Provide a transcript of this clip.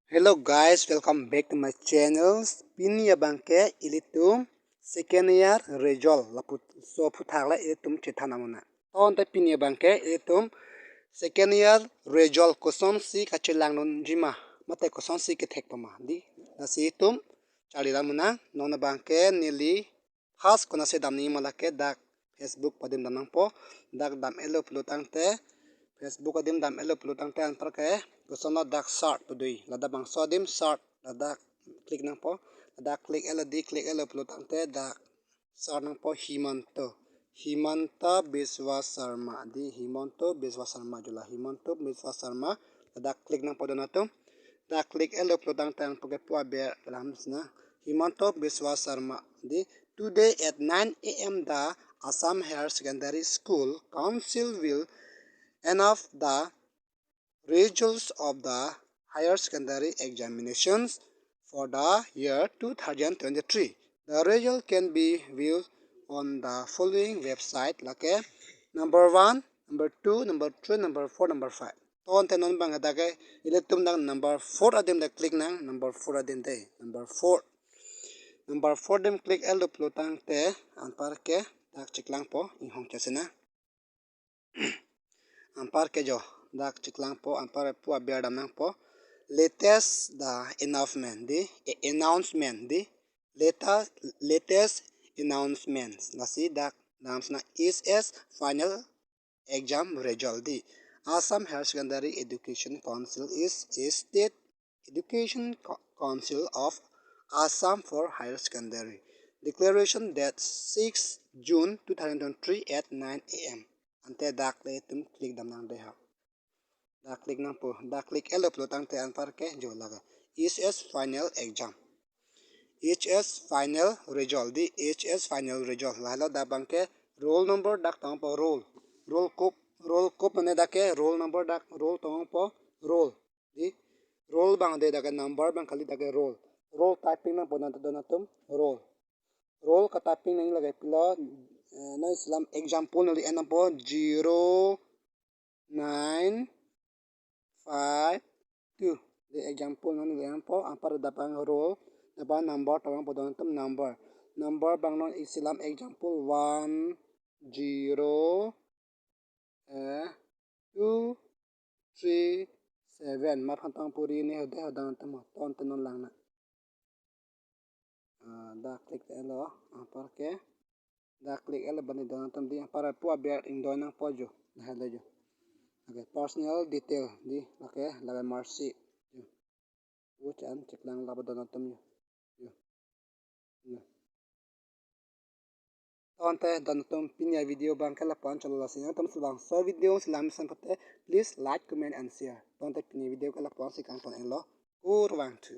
Hello guys, welcome back to my channel. Pinya bangke ilitum second year result laput so puthakla ilitum chithanamuna. On the pinya bangke ilitum second year result koson si kachilang nun jima mate koson si kethek pama di nasi tum chaliramuna nona bangke nili has kona se damni malake dak Facebook padim damang po dak dam elo plutang te Facebook adim dam elo plutang te antar ke kusono dak start tudui lada bang so adim start lada klik nang po lada klik elo di klik elo plutang te dak start nang po Himanta Biswa Sarma di Himanto Biswa Sarma jula Himanto Biswa Sarma lada klik nang po donatum dak klik elo plutang te ang poke po ber lamsna Himanto Biswa Sarma di today at 9 a.m. the Assam Higher Secondary School Council will announce the results of the higher secondary examinations for the year 2023. The result can be viewed on the following website like number 1, number 2, number 3, number 4, number 5. Ton tenon bang adake iletum nang number 4 adim da click nang number 4 adim te number 4. Number 4 dim click elo plotang te anpar ke tak chiklang po inhong chasena. Ampar ke jo dak chiklang po ampar pu abia damang po latest the announcement di latest announcements nasi dak names na is final exam result di Assam Higher Secondary Education Council is a state education council of Assam for higher secondary declaration that 6 June 2023 at 9 a.m. ante dak le tum klik dam nang de ha dak klik nang po dak klik elo plo tang te an par ke jo laga HS final exam HS final result di HS final result la lo da bang ke roll number dak tang po roll kop mane dak ke roll number dak roll tang po roll di roll bang de dak number bang khali dak roll typing na po na donatum roll ka typing nang lagay pila na islam example nali ana po 0 9 5 2 the example nali ana po apar dapang roll dapa number tawang po donatum number bang non islam example 1 0 2 3 7 mapantang puri ni hode hodang tamo ton tenon lang na da click elo apar ke da click elo bani donatum di para po abia indonang pojo dahil jo okay personal detail di okay lagay marcy chan check lang laba donatum yo tonte donatum pinya video bang kala pan chalo lasina tom subang so video silam san pate please like comment and share tonte pinya video kala pan si kang ton elo kurwang tu